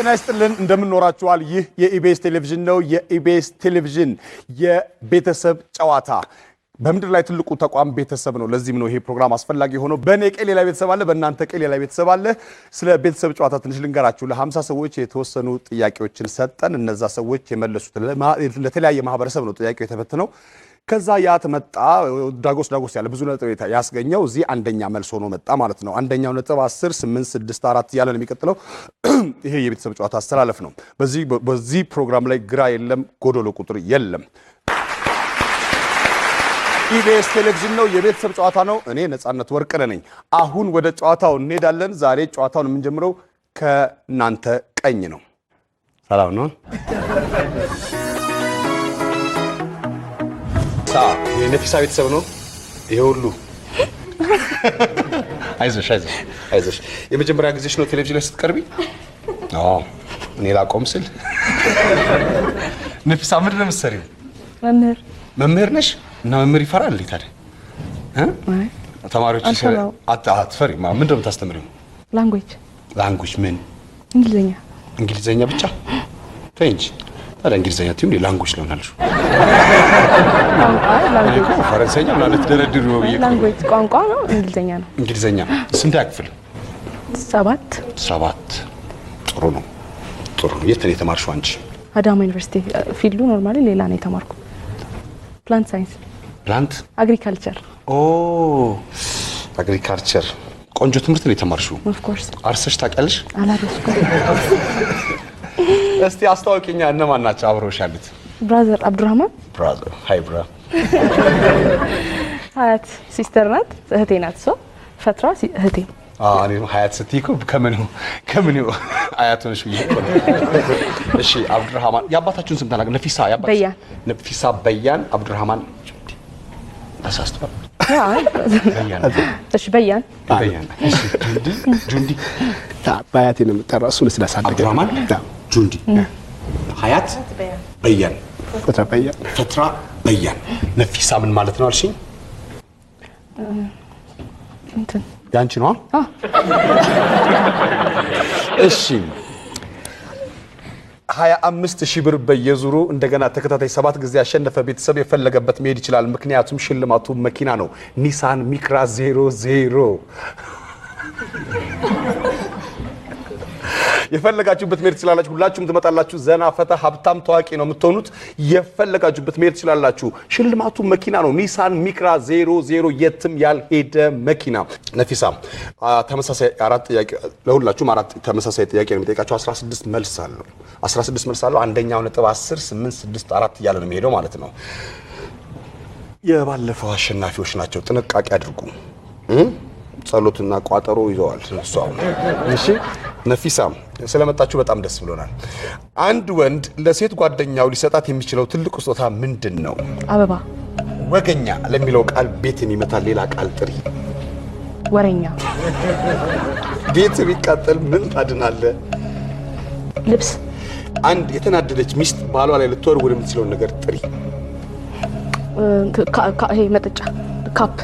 ጤና ይስጥልን እንደምንኖራችኋል ይህ የኢቢኤስ ቴሌቪዥን ነው የኢቢኤስ ቴሌቪዥን የቤተሰብ ጨዋታ በመድር ላይ ትልቁ ተቋም ቤተሰብ ነው ለዚህም ነው ይሄ ፕሮግራም አስፈላጊ ሆኖ በኔ ቀሌ ላይ ቤተሰብ አለ በእናንተ ቀሌ ላይ ቤተሰብ አለ ስለ ቤተሰብ ጨዋታ ትንሽ ልንገራችሁ ለ50 ሰዎች የተወሰኑ ጥያቄዎችን ሰጠን እነዛ ሰዎች የመለሱት ለተለያየ ማህበረሰብ ነው ጥያቄው የተፈተነው ከዛ ያ ተመጣ ዳጎስ ያለ ብዙ ነጥብ ያስገኘው እዚ አንደኛ መልስ ሆኖ መጣ ማለት ነው አንደኛው ነጥብ 10 8 6 4 ያለ ነው የሚቀጥለው ይሄ የቤተሰብ ጨዋታ አስተላለፍ ነው በዚህ ፕሮግራም ላይ ግራ የለም ጎዶሎ ቁጥር የለም ኢቢኤስ ቴሌቪዥን ነው የቤተሰብ ጨዋታ ነው እኔ ነፃነት ወርቅነህ ነኝ አሁን ወደ ጨዋታው እንሄዳለን ዛሬ ጨዋታውን የምንጀምረው ከናንተ ቀኝ ነው ሰላም ነው የነፊሳ ቤተሰብ ነው ይሄ ሁሉ አይዞሽ የመጀመሪያ ጊዜሽ ነው ቴሌቪዥን ላይ ስትቀርቢ አዎ እኔ ላቆም ስል ነፊሳ ምንድን ነው የምትሰሪው መምህር ነሽ እና መምህር ይፈራል ታዲያ ተማሪዎች አትፈሪ ምንድን ነው የምታስተምሪው ላንጉዌጅ ምን እንግሊዘኛ ብቻ ተይ እንጂ ታዲያ እንግሊዘኛ ትይም ላንጉዌጅ ለሆናልሽ ፈረንሳይኛ ማለት ደረድሩ ነው ላንጉዌጅ ቋንቋ ነው እንግሊዘኛ ስንት ያክፍል 7 ጥሩ ነው የት ነው የተማርሽው አንቺ አዳማ ዩኒቨርሲቲ ፊልዱ ኖርማሊ ሌላ ነው የተማርኩት ፕላንት ሳይንስ ፕላንት አግሪካልቸር አግሪካልቸር ቆንጆ ትምህርት ነው የተማርሽው ኦፍ ኮርስ አርሰሽ ታውቂያለሽ አላረስኩም እስቲ አስተዋውቂኛ እነማን ናቸው አብረውሽ ያሉት ብራዘር አብዱራህማን ብራዘር ሃይ ብራ ሀያት ሲስተር ናት እህቴ ናት ሶ ፈትራ እህቴ እኔ ሀያት ስትይኩ ከምን አያቶንሽ ይቆል እሺ አብዱራህማን ያባታችሁን ስም ተናገር ነፊሳ በያን አብዱራህማን አሳስተዋል እሺ በያን እሺ ጁንዲ ታባያት ነው ተራሱ ለስላሳደገ አብዱራህማን ጁንዲ ሀያት በያን ፈትራ በያን ነፊሳ ምን ማለት ነው አልሽኝ እንትን ያንቺ ነው እሺ 25000 ብር በየዙሩ እንደገና ተከታታይ 7 ጊዜ ያሸነፈ ቤተሰብ የፈለገበት መሄድ ይችላል ምክንያቱም ሽልማቱ መኪና ነው ኒሳን ሚክራ 00 የፈለጋችሁበት መሄድ ትችላላችሁ ሁላችሁም ትመጣላችሁ ዘና ፈታ ሀብታም ታዋቂ ነው የምትሆኑት የፈለጋችሁበት መሄድ ትችላላችሁ ሽልማቱ መኪና ነው ኒሳን ሚክራ 00 የትም ያልሄደ መኪና ነፊሳ ተመሳሳይ 4 ጥያቄ ለሁላችሁም 4 ተመሳሳይ ጥያቄ ነው የሚጠይቃችሁ 16 መልስ አለው አንደኛው ነጥብ 10 8 6 4 እያለ ነው የሚሄደው ማለት ነው የባለፈው አሸናፊዎች ናቸው ጥንቃቄ አድርጉ ጸሎትና ቋጠሮ ይዘዋል እሷው እሺ ነፊሳ ስለመጣችሁ በጣም ደስ ብሎናል አንድ ወንድ ለሴት ጓደኛው ሊሰጣት የሚችለው ትልቁ ስጦታ ምንድነው አበባ ወገኛ ለሚለው ቃል ቤት የሚመታ ሌላ ቃል ጥሪ ወረኛ ቤት ቢቃጠል ምን ታድናለ ልብስ አንድ የተናደደች ሚስት ባሏ ላይ ልትወርውር የምትችለው ነገር ጥሪ ይሄ መጠጫ ካፕ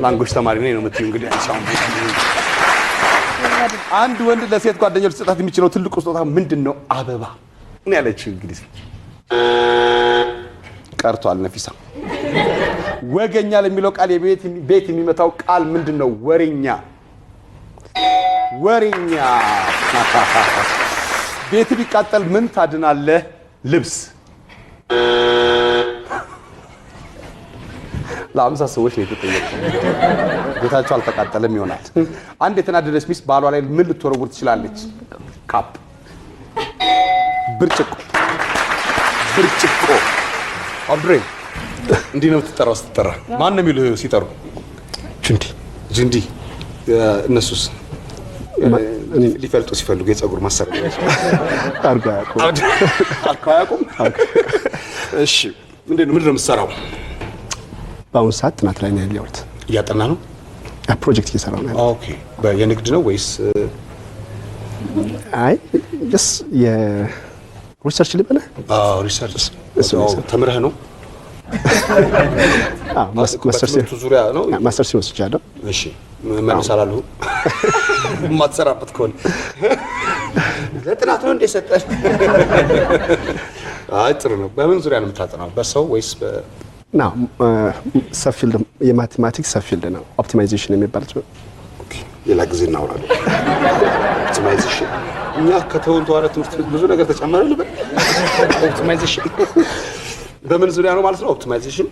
ላንጉዌጅ ተማሪ ነኝ ነው የምትይው እንግዲህ አንድ ወንድ ለሴት ጓደኛው ሊሰጣት የሚችለው ትልቁ ስጦታ ምንድነው አበባ ምን ያለችው እንግዲህ ቀርቷል ነፊሳ ወገኛ ለሚለው ቃል ቤት የሚመታው ቃል ምንድነው ወሬኛ ቤት ቢቃጠል ምን ታድናለ ልብስ ለ50 ሰዎች ነው የተጠየቀው ቤታቸው አልተቃጠለም ይሆናል አንድ የተናደደች ሚስት ባሏ ላይ ምን ልትወረውር ትችላለች ካፕ ብርጭቆ አብሬ እንዴ ነው ተጠራ ማን ነው የሚሉ ሲጠሩ ጁንዲ እነሱስ ሊፈልጡ ሲፈልጉ የፀጉር ማሰሪያ አርጋያቁም እሺ ምንድነው የምትሰራው ባውን ሰዓት ጥናት ላይ ነው ያለሁት ያጠና ነው ፕሮጀክት እየሰራሁ ነው ኦኬ በየንግድ ነው ወይስ አይ የሪሰርች ልበለ ሪሰርች ተምረህ ነው ማስተርስ ዙሪያ ነው ማስተርስ ወስጃለሁ እሺ መልሳለሁ ማትሰራበት ከሆነ ለጥናት ነው እንደሰጠሽ አይ ጥሩ ነው በምን ዙሪያ ነው የምታጠናው በሰው ወይስ ና ሰፊልድ የማቴማቲክስ ሰፊልድ ነው ኦፕቲማይዜሽን የሚባለው ኦኬ ሌላ ጊዜ እናወራለን ኦፕቲማይዜሽን እኛ ከተውን ተዋለ ትምህርት ብዙ ነገር ተጨመረ ልበል ኦፕቲማይዜሽን በምን ዙሪያ ነው ማለት ነው ኦፕቲማይዜሽን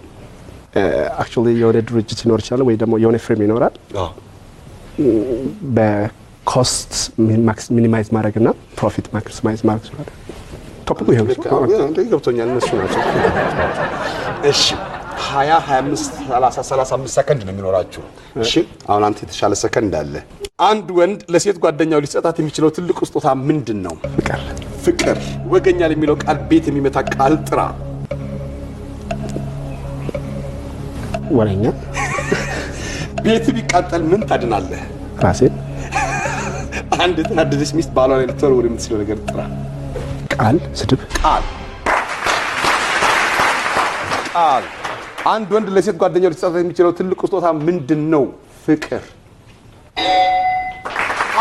አክቹሊ የሆነ ድርጅት ይኖር ይችላል ወይ ደግሞ የሆነ ፍሬም ይኖራል በኮስት ሚኒማይዝ ማድረግና ፕሮፊት ማክሲማይዝ ማድረግ ይችላል ቶፒኩ ይሄው ነው ገብቶኛል እነሱ ናቸው እሺ 20 25 30 35 ሰከንድ ነው የሚኖራችሁ እሺ አሁን አንተ የተሻለ ሰከንድ አለ አንድ ወንድ ለሴት ጓደኛው ሊሰጣት የሚችለው ትልቁ ስጦታ ምንድነው ፍቅር ወገኛል የሚለው ቃል ቤት የሚመታ ቃል ጥራ ወረኛ ቤት ቢቃጠል ምን ታድናለህ ራሴን አንድ ተናደደች ሚስት ባሏ ላይ ልትወረውር የምትችለው ነገር ጥራ ቃል ስድብ ቃል አንድ ወንድ ለሴት ጓደኛው ሊሰጣት የሚችለው ትልቁ ስጦታ ምንድነው ፍቅር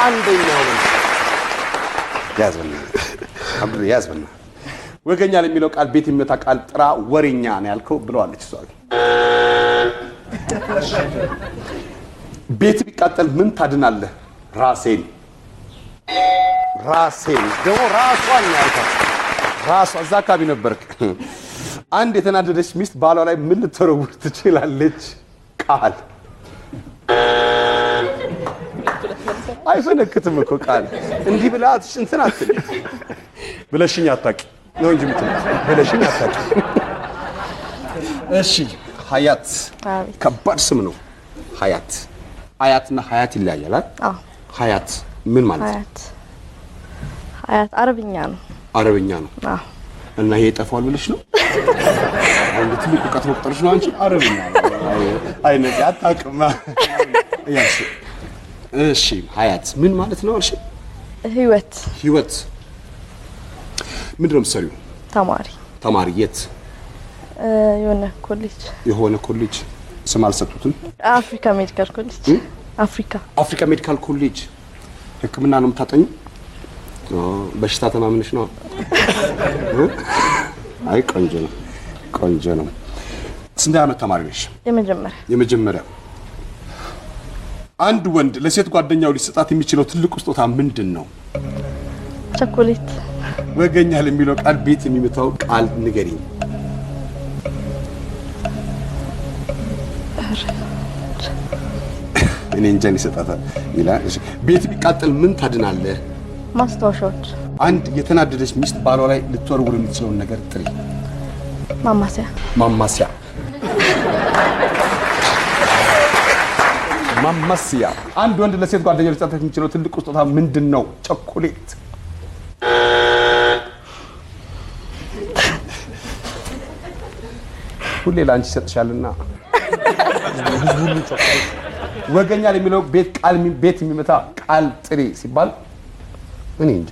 አንደኛው ነው ያዝበና ወገኛል የሚለው ቃል ቤት የሚመታ ቃል ጥራ ወሬኛ ነው ያልከው ብለዋለች እሷ ቤት ቢቃጠል ምን ታድናለህ ራሴን ደግሞ ራሷን ያልካት ራሷ እዛ አካባቢ ነበርክ አንድ የተናደደች ሚስት ባሏ ላይ ምን ልትወረውር ትችላለች ቃል አይፈነክትም እኮ ቃል እንዲህ ብላት እንትን አትል ብለሽኝ አታቂ ነው እንጂ ብለሽኝ አታቂ እሺ ሀያት ከባድ ስም ነው ሀያት ሀያትና ሀያት ይለያያል አይደል ሀያት ምን ማለት ሀያት አረብኛ ነው አዎ እና ይሄ ጠፋል ብለሽ ነው አንድ ትልቅ ቁጥር መቁጠርሽ ነው አንቺ አረብኛ አይነዚህ አታውቅም እሺ ሀያት ምን ማለት ነው አልሽ ህይወት ምንድን ነው የምትሰሪው ተማሪ የት የሆነ ኮሌጅ ስም አልሰጡትም አፍሪካ ሜዲካል ኮሌጅ ህክምና ነው የምታጠኙ በሽታ ተማምነሽ ነው አይ ቆንጆ ነው ስንት ዓመት ተማሪ ነሽ የመጀመሪያ አንድ ወንድ ለሴት ጓደኛው ሊሰጣት የሚችለው ትልቁ ስጦታ ምንድነው ቸኮሌት ወገኛል የሚለው ቃል ቤት የሚመታው ቃል ንገሪኝ እኔ እንጃን ይሰጣታል ይላል እሺ ቤት ቢቃጠል ምን ታድናለህ ማስታወሻዎች አንድ የተናደደች ሚስት ባሏ ላይ ልትወረውር የምትችለው ነገር ጥሪ ማማሲያ አንድ ወንድ ለሴት ጓደኛው ሊሰጣት የሚችለው ትልቁ ስጦታ ምንድነው ቸኮሌት ሁሌ ላንቺ ይሰጥሻልና ሁሉ ቸኮሌት ወገኛል የሚለው ቤት የሚመታ ቃል ጥሪ ሲባል እኔ እንጃ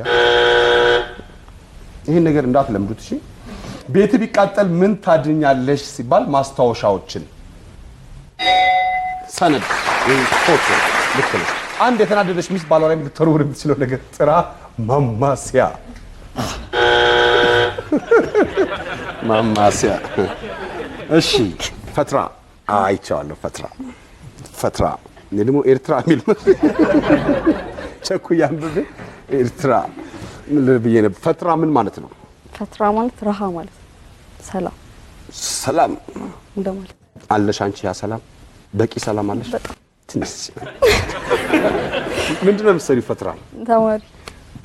ይሄን ነገር እንዳትለምዱት እሺ ቤት ቢቃጠል ምን ታድኛለሽ ሲባል ማስታወሻዎችን ሰነድ ወይ ፎቶ ልክ ነው አንድ የተናደደች ሚስት ባሏ ላይ ልትወረውር የምትችለው ነገር ጥራ ማማሲያ እሺ ፈትራ አይቻለሁ ፈትራ እኔ ደግሞ ኤርትራ ሚል ቸኩ ያንብብ ኤርትራ ለብዬ ነበር ፈትራ ምን ማለት ነው ፈትራ ማለት ረሃ ማለት ሰላም እንደማለት አለሽ አንቺ ያ ሰላም በቂ ሰላም አለሽ ትንሽ ምንድነው የምትሰሪው ፈትራ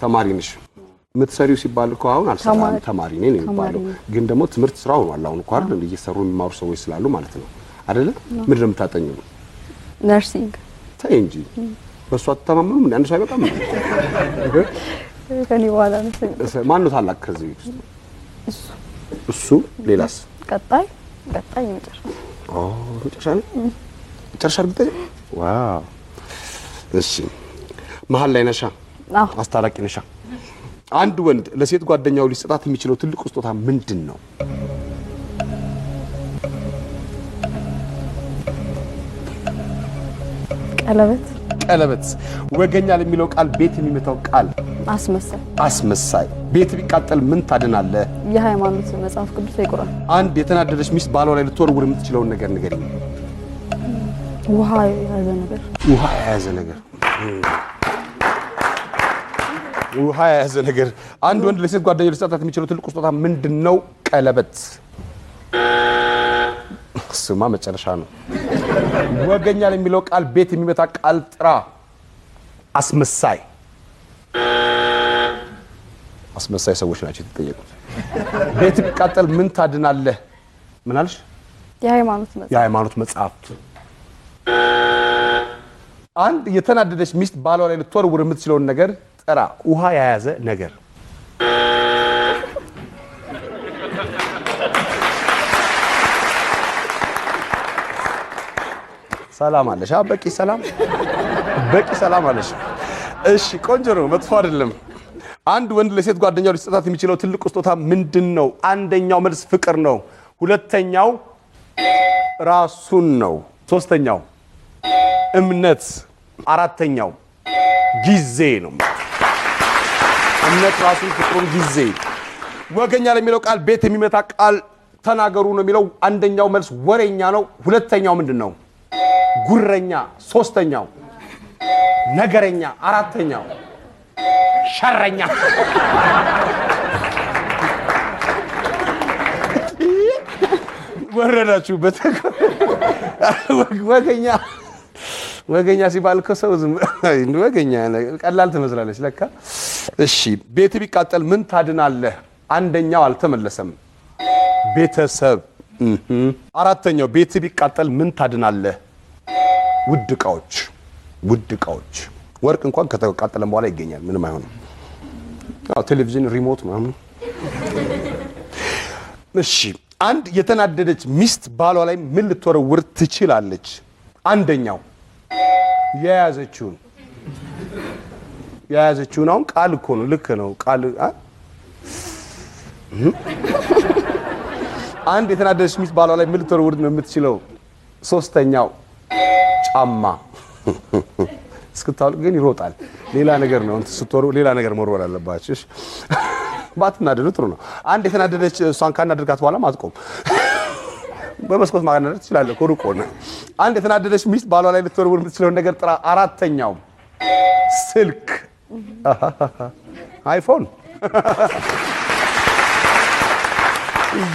ተማሪ ነሽ የምትሰሪው ሲባል እኮ አሁን አልሰራም ተማሪ ነኝ የሚባለው ግን ደግሞ ትምህርት ስራው ነው አሁን እኮ አይደል እየሰሩ የሚማሩ ሰዎች ስላሉ ማለት ነው አይደለ ምንድነው የምታጠኘው ነርሲንግ ተይ እንጂ በሷ ተማመኑ ምን አንድ ሳይበቃም ከኔ በኋላ ነው ማን ነው ታላቅ ከዚህ እሱ ሌላስ ቀጣይ መጨረሻ እርግጠኛ ዋው እሺ መሀል ላይ ነሻ አስታራቂ ነሻ አንድ ወንድ ለሴት ጓደኛው ሊሰጣት የሚችለው ትልቁ ስጦታ ምንድነው ቀለበት ወገኛ ለሚለው ቃል ቤት የሚመታው ቃል አስመሳይ ቤት ቢቃጠል ምን ታድናለህ የሃይማኖት መጽሐፍ ቅዱስ ይቆራል አንድ የተናደደች ሚስት ባሏ ላይ ልትወርውር የምትችለው ነገር ንገሪኝ ውሃ የያዘ ነገር አንድ ወንድ ለሴት ጓደኛው ሊሰጣት የሚችለው ትልቁ ስጦታ ምንድነው ቀለበት ስማ መጨረሻ ነው ወገኛ ለሚለው ቃል ቤት የሚመታ ቃል ጥራ አስመሳይ ሰዎች ናቸው የተጠየቁት ቤት ቢቃጠል ምን ታድናለህ ምን አልሽ የሃይማኖት መጽሐፍ አንድ የተናደደች ሚስት ባሏ ላይ ልትወርውር የምትችለው ነገር ጥራ ውሃ የያዘ ነገር ሰላም አለሽ በቂ ሰላም አለሽ እሺ ቆንጆ ነው መጥፎ አይደለም አንድ ወንድ ለሴት ጓደኛው ሊሰጣት የሚችለው ትልቁ ስጦታ ምንድነው አንደኛው መልስ ፍቅር ነው ሁለተኛው ራሱን ነው ሶስተኛው እምነት አራተኛው ጊዜ ነው እምነት ራሱን ፍቅሩን ጊዜ ወገኛ ለሚለው ቃል ቤት የሚመታ ቃል ተናገሩ ነው የሚለው አንደኛው መልስ ወሬኛ ነው ሁለተኛው ምንድነው ጉረኛ ሶስተኛው ነገረኛ አራተኛው ሸረኛ ወረዳችሁበት ወገኛ ሲባል ከሰው ዝም ወገኛ ቀላል ትመስላለች ለካ እሺ ቤት ቢቃጠል ምን ታድናለህ አንደኛው አልተመለሰም ቤተሰብ አራተኛው ቤት ቢቃጠል ምን ታድናለህ ውድ ዕቃዎች ወርቅ እንኳን ከተቃጠለ በኋላ ይገኛል ምንም አይሆንም ቴሌቪዥን ሪሞት ምናምን እሺ አንድ የተናደደች ሚስት ባሏ ላይ ምን ልትወረውር ትችላለች አንደኛው የያዘችውን አሁን ቃል እኮ ነው ልክ ነው ቃል አንድ የተናደደች ሚስት ባሏ ላይ ምን ልትወረውር ነው የምትችለው ሶስተኛው ጫማ እስክታውቅ ግን ይሮጣል ሌላ ነገር ነው ስትወሩ ሌላ ነገር መወርወር አለባችሁ ባትናደዱ ጥሩ ነው አንድ የተናደደች እሷን ካናደርጋት በኋላ ማጥቆም በመስኮት ማናደር ትችላለህ ኮሩቆ ነው አንድ የተናደደች ሚስት ባሏ ላይ ልትወርውር የምትችለው ነገር ጥራ አራተኛው ስልክ አይፎን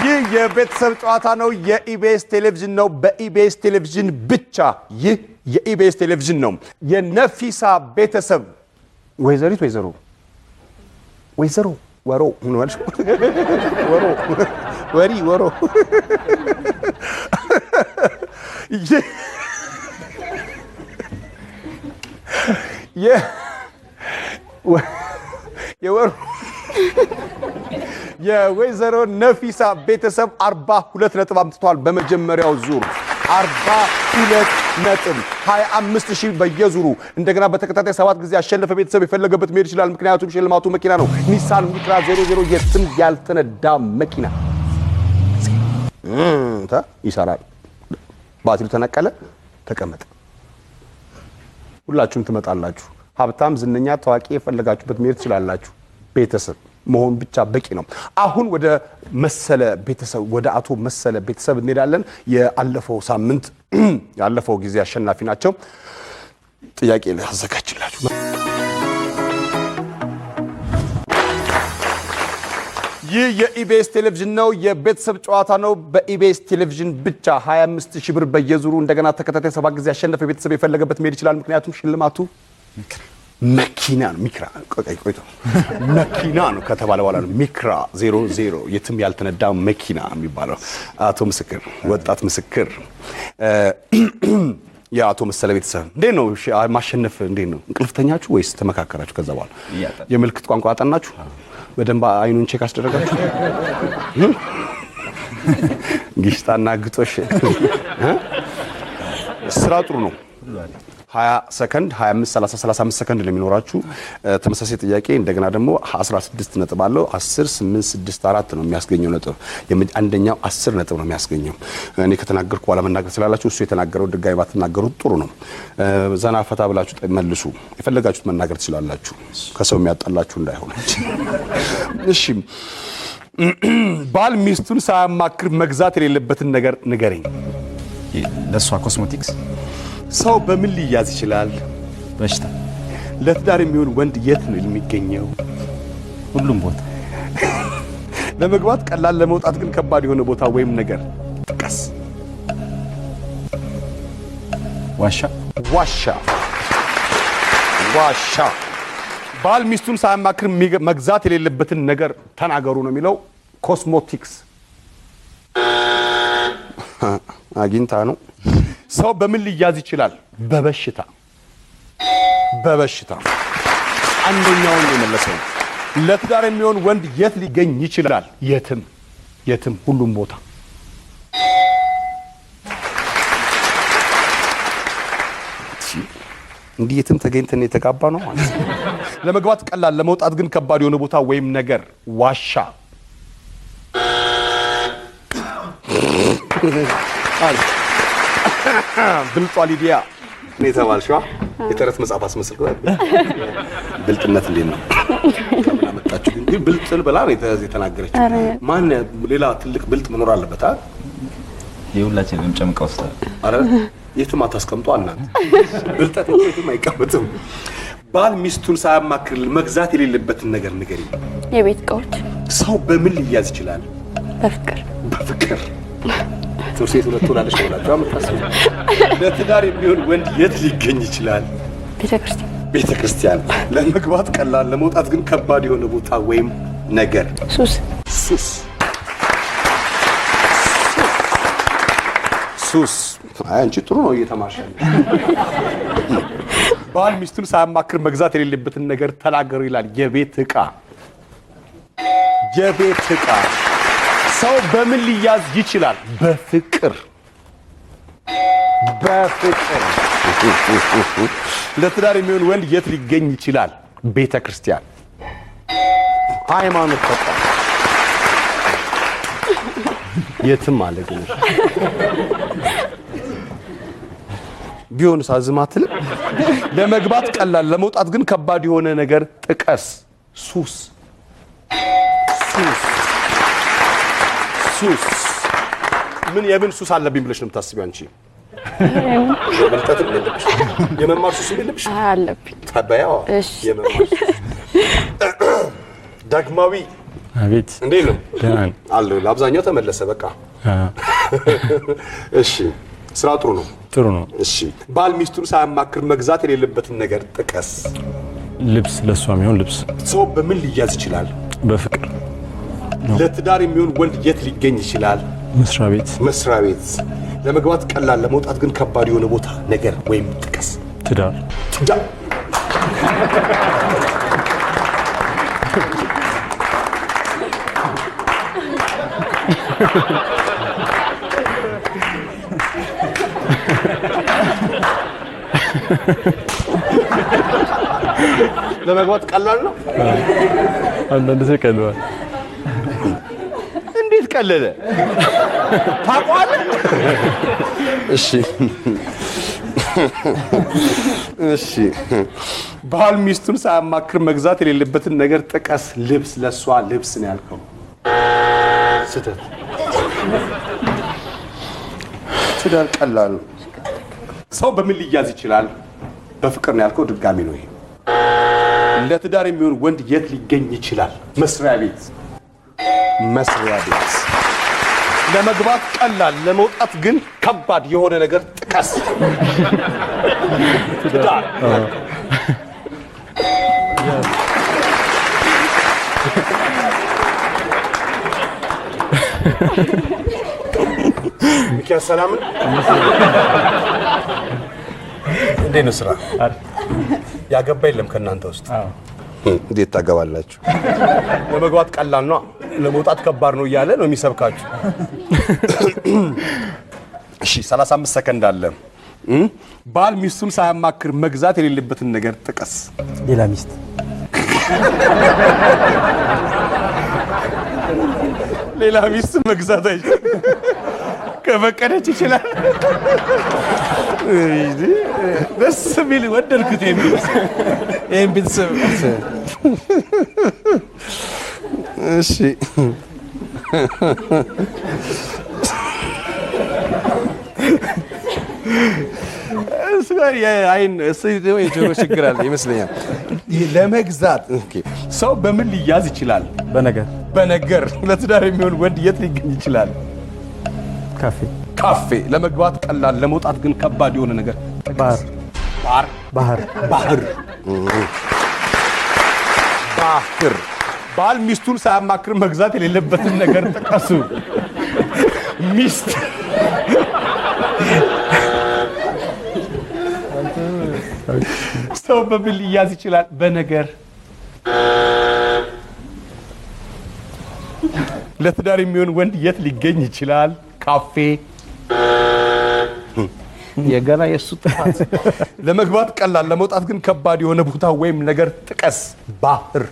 ይህ የቤተሰብ ጨዋታ ነው የኢቢኤስ ቴሌቪዥን ነው በኢቢኤስ ቴሌቪዥን ብቻ ይህ የኢቢኤስ ቴሌቪዥን ነው የነፊሳ ቤተሰብ ወይዘሮ ወሮ ምን ወልሽ ወሮ የወይዘሮ ነፊሳ ቤተሰብ 42 ነጥብ አምጥቷል በመጀመሪያው ዙር 42 ነጥብ 25000 በየዙሩ እንደገና በተከታታይ 7 ጊዜ አሸነፈ ቤተሰብ የፈለገበት መሄድ ይችላል ምክንያቱም ሽልማቱ መኪና ነው ኒሳን ሚክራ 00 የትም ያልተነዳ መኪና ይሰራል ባትሪው ተነቀለ ተቀመጠ ሁላችሁም ትመጣላችሁ ሀብታም ዝነኛ ታዋቂ የፈለጋችሁበት መሄድ ይችላልላችሁ ቤተሰብ መሆን ብቻ በቂ ነው አሁን ወደ መሰለ ቤተሰብ ወደ አቶ መሰለ ቤተሰብ እንሄዳለን ያለፈው ሳምንት ያለፈው ጊዜ አሸናፊ ናቸው ጥያቄ ላዘጋጅላችሁ ይህ የኢቢኤስ ቴሌቪዥን ነው የቤተሰብ ጨዋታ ነው በኢቢኤስ ቴሌቪዥን ብቻ 25000 ብር በየዙሩ እንደገና ተከታታይ 7 ጊዜ አሸነፈ ቤተሰብ የፈለገበት መሄድ ይችላል ምክንያቱም ሽልማቱ መኪና ነው ሚክራ ቆይቶ መኪና ነው ከተባለ በኋላ ነው ሚክራ 00 የትም ያልተነዳ መኪና የሚባለው አቶ ምስክር ወጣት ምስክር የአቶ መሰለ ቤተሰብ እንዴት ነው ማሸነፍ እንዴት ነው እንቅልፍተኛችሁ ወይስ ተመካከራችሁ ከዛ በኋላ የምልክት ቋንቋ አጠናችሁ በደንብ አይኑን ቼክ አስደረጋችሁ ግሽጣና ግጦሽ ስራ ጥሩ ነው 20 ሰከንድ 25 30 35 ሰከንድ ነው የሚኖራችሁ ተመሳሳይ ጥያቄ እንደገና ደግሞ 16 ነጥብ አለው 10 8 6 4 ነው የሚያስገኘው ነጥብ አንደኛው 10 ነጥብ ነው የሚያስገኘው እኔ ከተናገርኩ በኋላ መናገር ስላላችሁ እሱ የተናገረው ድጋሚ ባትናገሩት ጥሩ ነው ዘና ፈታ ብላችሁ መልሱ የፈለጋችሁት መናገር ትችላላችሁ ከሰው የሚያጣላችሁ እንዳይሆን እሺ ባል ሚስቱን ሳያማክር መግዛት የሌለበትን ነገር ንገረኝ ለሷ ኮስሞቲክስ ሰው በምን ሊያዝ ይችላል በሽታ ለትዳር የሚሆን ወንድ የት ነው የሚገኘው ሁሉም ቦታ ለመግባት ቀላል ለመውጣት ግን ከባድ የሆነ ቦታ ወይም ነገር ጥቀስ ዋሻ ባል ሚስቱን ሳያማክር መግዛት የሌለበትን ነገር ተናገሩ ነው የሚለው ኮስሞቲክስ አግኝታ ነው ሰው በምን ሊያዝ ይችላል በበሽታ አንደኛውን የመለሰው ለትዳር የሚሆን ወንድ የት ሊገኝ ይችላል የትም ሁሉም ቦታ እንዲህ የትም ተገኝተን የተጋባ ነው ማለት ለመግባት ቀላል ለመውጣት ግን ከባድ የሆነ ቦታ ወይም ነገር ዋሻ ብልጧ ሊዲያ እኔ ተባልሽዋ የተረት መጽሐፍ አስመስል ብልጥነት እንዴት ነው አመጣችሁ ግን ብልጥል በላ ነው የተናገረች ማን ሌላ ትልቅ ብልጥ መኖር አለበት አይደል የሁላችንም ጨምቀው ስታ አረ የትም አታስቀምጡ አናት ብልጠት የትም አይቀመጥም ባል ሚስቱን ሳያማክር መግዛት የሌለበትን ነገር ንገሪ የቤት እቃዎች ሰው በምን ሊያዝ ይችላል በፍቅር ሴት ሁለት ወላለች ወላችሁ አመጣችሁ ለትዳር የሚሆን ወንድ የት ሊገኝ ይችላል ቤተክርስቲያን ለመግባት ቀላል ለመውጣት ግን ከባድ የሆነ ቦታ ወይም ነገር ሱስ አንቺ ጥሩ ነው እየተማርሻለሽ ባል ሚስቱን ሳያማክር መግዛት የሌለበትን ነገር ተናገሩ ይላል የቤት ዕቃ ሰው በምን ሊያዝ ይችላል በፍቅር ለትዳር የሚሆን ወንድ የት ሊገኝ ይችላል ቤተክርስቲያን ሃይማኖት ተቋም የትም አለ ግን ቢሆን ሳዝማትል ለመግባት ቀላል ለመውጣት ግን ከባድ የሆነ ነገር ጥቀስ ሱስ ምን የምን ሱስ አለብኝ ብለሽ ነው የምታስቢው አንቺ የመልጠት የለብሽ የመማር ሱስ የለብሽ አለብኝ ታባያው የመማር ዳግማዊ አቤት እንዴት ነው ደህና አለ ለአብዛኛው ተመለሰ በቃ እሺ ስራ ጥሩ ነው እሺ ባል ሚስቱን ሳያማክር መግዛት የሌለበትን ነገር ጥቀስ ልብስ ለሷ የሚሆን ልብስ ሰው በምን ሊያዝ ይችላል በፍቅር ለትዳር የሚሆን ወንድ የት ሊገኝ ይችላል መስሪያ ቤት ለመግባት ቀላል ለመውጣት ግን ከባድ የሆነ ቦታ ነገር ወይም ጥቀስ ትዳር ለመግባት ቀላል ነው አንዳንድ ሰው ቀለዋል እንዴት ቀለለ ታቋለ እሺ ባል ሚስቱን ሳያማክር መግዛት የሌለበትን ነገር ጥቀስ ልብስ ለሷ ልብስ ነው ያልከው ስተት ትዳር ቀላል ሰው በምን ሊያዝ ይችላል በፍቅር ነው ያልከው ድጋሚ ነው ይሄ ለትዳር የሚሆን ወንድ የት ሊገኝ ይችላል መስሪያ ቤት ለመግባት ቀላል ለመውጣት ግን ከባድ የሆነ ነገር ጥቀስ ትዳር ሚኪያ ሰላምን እንዴት ነው ስራ ያገባ የለም ከናንተ ውስጥ እንዴት ታገባላችሁ ለመግባት ቀላል ነው ለመውጣት ከባድ ነው እያለ ነው የሚሰብካችሁ እሺ 35 ሰከንድ አለ ባል ሚስቱን ሳያማክር መግዛት የሌለበትን ነገር ጥቀስ ሌላ ሚስት ሌላ ሚስት መግዛት አይችልም ከፈቀደች ይችላል ደስ ቢል ወደድኩት ይሄን ቤተሰብ እሺ የጆሮ ችግር አለ ይመስለኛል ለመግዛት ሰው በምን ሊያዝ ይችላል በነገር ለትዳር የሚሆን ወንድ የት ሊገኝ ይችላል ካፌ ለመግባት ቀላል ለመውጣት ግን ከባድ የሆነ ነገር ባህር ባል ሚስቱን ሳያማክር መግዛት የሌለበትን ነገር ጥቀሱ ሚስት ሰው በምን ሊያዝ ይችላል በነገር ለትዳር የሚሆን ወንድ የት ሊገኝ ይችላል ካፌ የገና የሱ ጥፋት ለመግባት ቀላል ለመውጣት ግን ከባድ የሆነ ቦታ ወይም ነገር ጥቀስ ባህር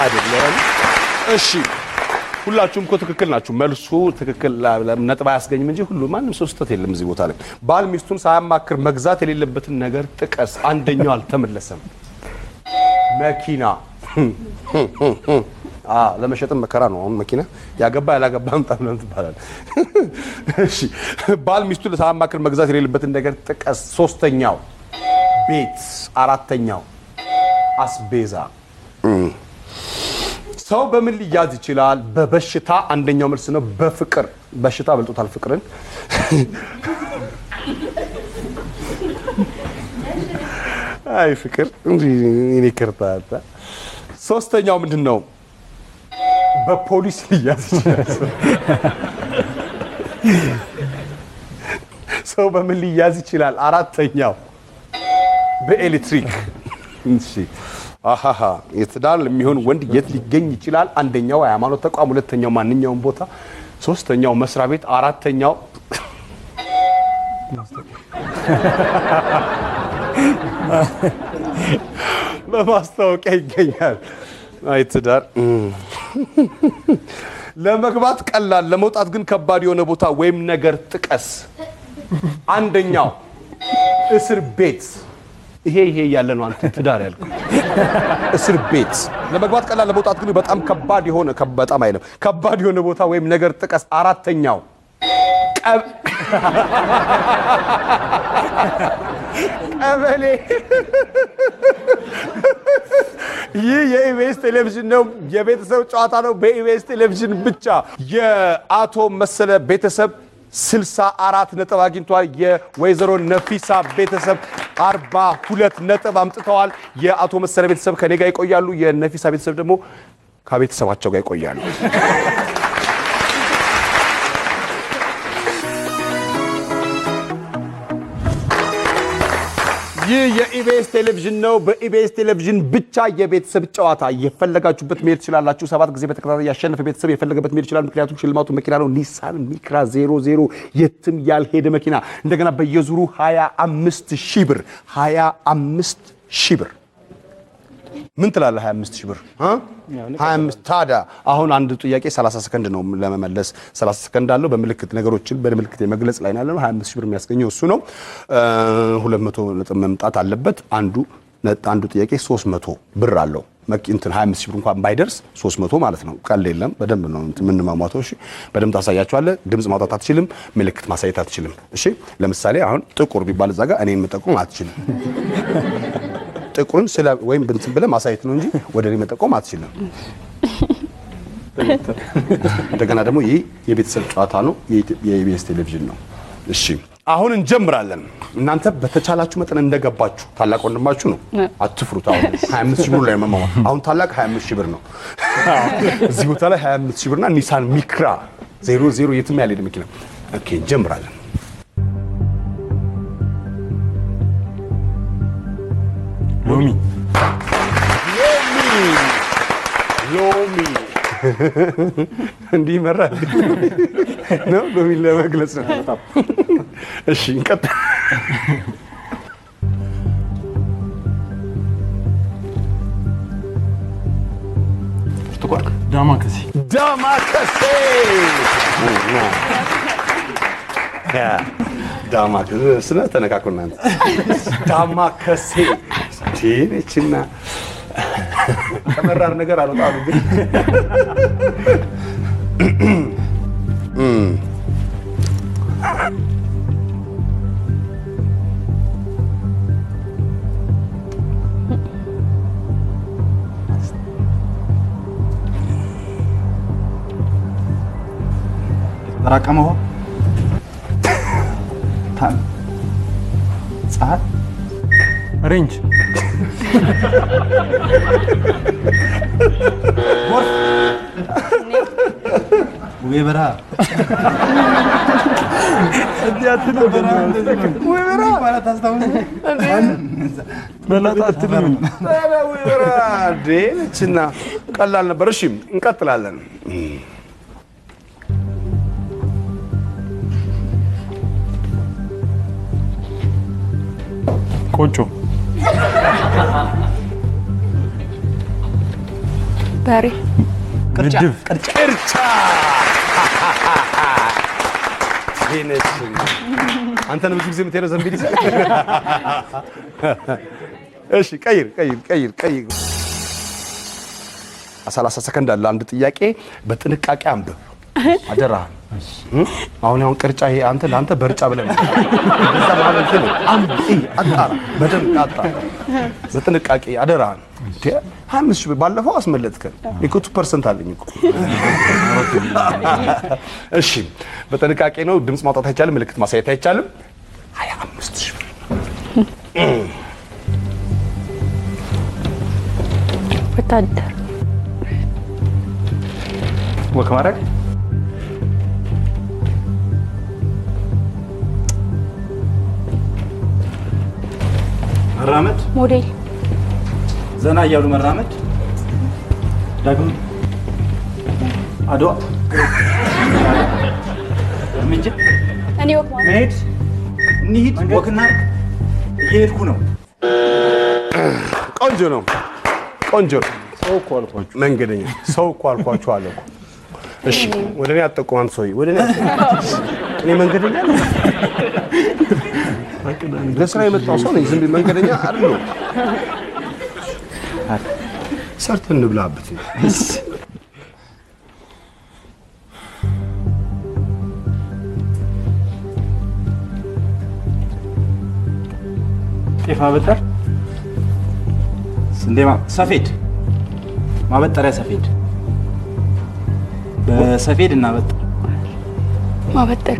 አይደለም እሺ ሁላችሁም እኮ ትክክል ናችሁ መልሱ ትክክል ነጥብ አያስገኝም እንጂ ሁሉ ማንም ሰው ስህተት የለም እዚህ ቦታ ላይ ባል ሚስቱን ሳያማክር መግዛት የሌለበትን ነገር ጥቀስ አንደኛው አልተመለሰም መኪና ለመሸጥም መከራ ነው አሁን መኪና ያገባ ያላገባም ታምነን ትባላል እሺ ባል ሚስቱን ሳያማክር መግዛት የሌለበትን ነገር ጥቀስ ሶስተኛው ቤት አራተኛው አስቤዛ ሰው በምን ሊያዝ ይችላል በበሽታ አንደኛው መልስ ነው በፍቅር በሽታ በልጦታል ፍቅርን አይ ፍቅር እኔ ከርታታ ሶስተኛው ምንድነው በፖሊስ ሊያዝ ይችላል ሰው በምን ሊያዝ ይችላል አራተኛው በኤሌክትሪክ እሺ አሃሃ የትዳር የሚሆን ወንድ የት ሊገኝ ይችላል አንደኛው ሃይማኖት ተቋም ሁለተኛው ማንኛውም ቦታ ሶስተኛው መስሪያ ቤት አራተኛው በማስታወቂያ ይገኛል አይ ትዳር ለመግባት ቀላል ለመውጣት ግን ከባድ የሆነ ቦታ ወይም ነገር ጥቀስ አንደኛው እስር ቤት ይሄ ያለ ነው አንተ ትዳር ያልኩ እስር ቤት ለመግባት ቀላል ለመውጣት ግን በጣም ከባድ የሆነ በጣም አይደለም ከባድ የሆነ ቦታ ወይም ነገር ጥቀስ አራተኛው ቀበሌ ይህ የኢቢኤስ ቴሌቪዥን ነው የቤተሰብ ጨዋታ ነው በኢቢኤስ ቴሌቪዥን ብቻ የአቶ መሰለ ቤተሰብ 64 ነጥብ አግኝቷል የወይዘሮ ነፊሳ ቤተሰብ 42 ነጥብ አምጥተዋል የአቶ መሰለ ቤተሰብ ከኔ ጋር ይቆያሉ የነፊሳ ቤተሰብ ደግሞ ከቤተሰባቸው ጋር ይቆያሉ ይህ የኢቢኤስ ቴሌቪዥን ነው በኢቢኤስ ቴሌቪዥን ብቻ የቤተሰብ ጨዋታ የፈለጋችሁበት መሄድ ትችላላችሁ 7 ጊዜ በተከታታይ ያሸነፈ ቤተሰብ የፈለገበት መሄድ ይችላል ምክንያቱም ሽልማቱ መኪና ነው ኒሳን ሚክራ 00 የትም ያልሄደ መኪና እንደገና በየዙሩ 25000 ብር 25000 ብር ምን ትላለህ 25000 ብር 25 ታዲያ አሁን አንድ ጥያቄ 30 ሰከንድ ነው ለመመለስ 30 ሰከንድ አለው በምልክት ነገሮችን በምልክት የመግለጽ ላይ ያለው 25000 ብር የሚያስገኘው እሱ ነው 200 ነጥብ መምጣት አለበት አንዱ ጥያቄ 300 ብር አለው እንትን 25000 ብር እንኳን ባይደርስ 300 ማለት ነው ቀል የለም በደንብ ነው ምን ማሟተው እሺ በደንብ ታሳያችኋለህ ድምጽ ማውጣት አትችልም ምልክት ማሳየት አትችልም እሺ ለምሳሌ አሁን ጥቁር ቢባል እዛ ጋር እኔን መጠቆም አትችልም ጥቁርን ስለ ወይም እንትን ብለህ ማሳየት ነው እንጂ ወደ እኔ መጠቆም አትችልም እንደገና ደግሞ ይሄ የቤተሰብ ጨዋታ ነው የኢቢኤስ ቴሌቪዥን ነው እሺ አሁን እንጀምራለን እናንተ በተቻላችሁ መጠን እንደገባችሁ ታላቅ ወንድማችሁ ነው አትፍሩት አሁን 25000 ብር ላይ መማማ አሁን ታላቅ 25000 ብር ነው እዚህ ቦታ ላይ 25000 ብርና ኒሳን ሚክራ 00 የትም ያልሄደ መኪና ኦኬ እንጀምራለን ሎሚ እንዲህ ይመራል ነው በሚል ለመግለጽ ነው። እሺ እንቀጥል። ዳማከሴ ዳማከሴ ስለ ተነካኩና ዳማከሴ ቲኔችና ተመራር ነገር አልወጣሉ ግን ተራቀመው ፀሐይ ሬንጅ ወይ በራ እንዲያት ነው ወይ በራ ማለት አስተውሉ በላታት ነው ወይ በራ ዴችና ቀላል ነበር። እሺ እንቀጥላለን። ቆጮ በሬ ምድብ ቅርጫ ዴነችና አንተን ብዙ ጊዜ የምትሄደው ዘንቢል ይዘህ እሺ ቀይር 30 ሰከንድ አለ። አንድ ጥያቄ በጥንቃቄ አንብብ አደራ። አሁን ቅርጫ ይሄ አንተ በርጫ ብለን እንደዛ ማለት ነው። አጣራ በደንብ አጣራ በጥንቃቄ አደራ። 25 ሺህ ባለፈው አስመለጥከን እኮ 2% አለኝ እኮ። እሺ በጥንቃቄ ነው። ድምጽ ማውጣት አይቻልም፣ ምልክት ማሳየት አይቻልም። 25 ሺህ ወታደር ወክ ማድረግ መራመድ ሞዴል ዘና እያሉ መራመድ ዳግም አድዋ እርምጃ እኔ ወክ ማለት መሄድ እንሂድ ወክና እየሄድኩ ነው። ቆንጆ ነው። ሰው እኮ አልኳችሁ መንገደኛ ሰው እኮ አልኳችሁ አለ እኮ። እሺ ወደ እኔ አትጠቁም አንተ ሰውዬ ወደ እኔ እኔ መንገደኛ ነኝ። ለስራ የመጣው ሰው ነኝ። ዝም ብዬ መንገደኛ አይደለም። ሰርተን እንብላበት። ጤፍ ማበጠር ስንዴ ሰፌድ ማበጠሪያ ሰፌድ በሰፌድ እናበጠር ማበጠር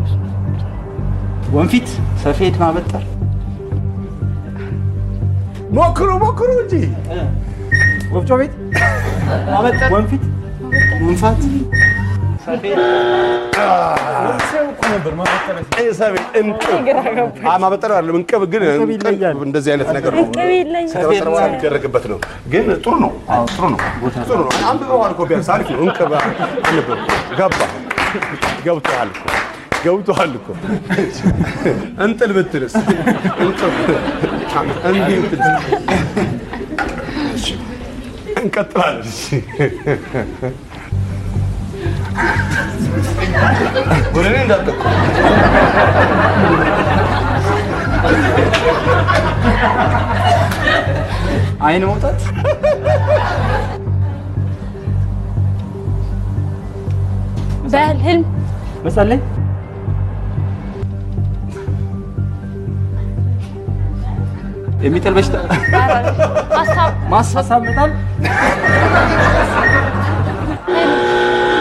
ወንፊት ሰፌድ ማበጠር ሞክሩ እንጂ ወፍጮ ቤት ማበጠር ወንፊት መንፋት ሰፌድ ሰፌድ ማበጠር አይደለም እንቅብ ግን እንደዚህ አይነት ነገር ነው። ከተበጠረ በኋላ የሚደረግበት ነው። ግን ጥሩ ነው። አንብበዋል እኮ ቢያንስ አሪፍ ነው። እንቅብ አንብበው ገብቶሃል እኮ እንጥል ብትልስ እንቅብ እንዲህ ብትልስ እንቀጥላለን። ወደ እኔ እንዳትጠቁ። አይን መውጣት በህልም መጸለይ የሚጥል በሽታ ማሳሳብ መጣል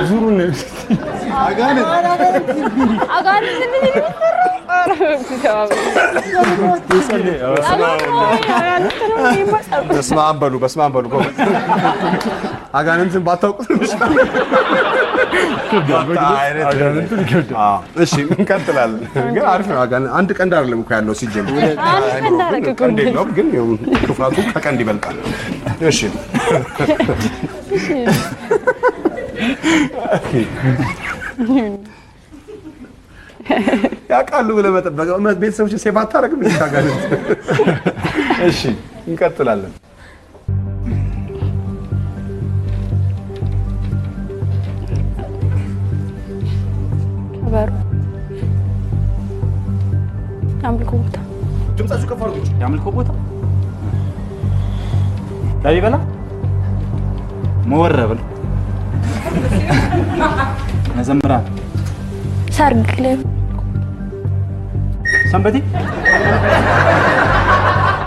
ዙሩን አጋንንት በስመ አብ በሉ አጋንንትን ባታውቁት እሺ እንቀጥላለን። ግን አሪፍ ነው። አንድ ቀንድ አይደለም እኮ ያለው ሲጀምር ቀንድ የለውም፣ ግን ክፋቱ ከቀንድ ይበልጣል። እሺ ያውቃሉ ብለህ መጠበቅ ቤተሰቦች ሴቭ አታደርግም ታጋለህ። እሺ እንቀጥላለን። ከበሩ አምልኮ ቦታ ድምጻችሁ ከፍ አድርጉ። የአምልኮ ቦታ ላሊበላ መወረብል መዘምራን ሰርግ ላይ ሰንበቴ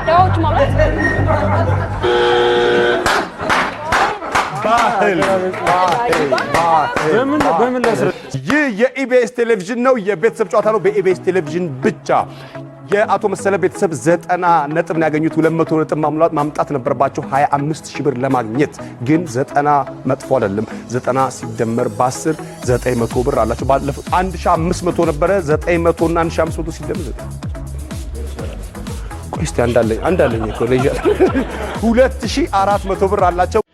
ዳዎች ማለት በምን ላስረ ይህ የኢቢኤስ ቴሌቪዥን ነው። የቤተሰብ ጨዋታ ነው። በኢቢኤስ ቴሌቪዥን ብቻ የአቶ መሰለ ቤተሰብ 90 ነጥብ ነው ያገኙት። 200 ነጥብ ማምጣት ነበረባቸው 25000 ብር ለማግኘት ግን 90 መጥፎ አይደለም። 90 ሲደመር በ10 900 ብር አላቸው። ባለፈው 1500 ነበረ። 900 እና 1500 ሲደመር ቆይ እስቲ አንዳለኝ እኮ 2400 ብር አላቸው።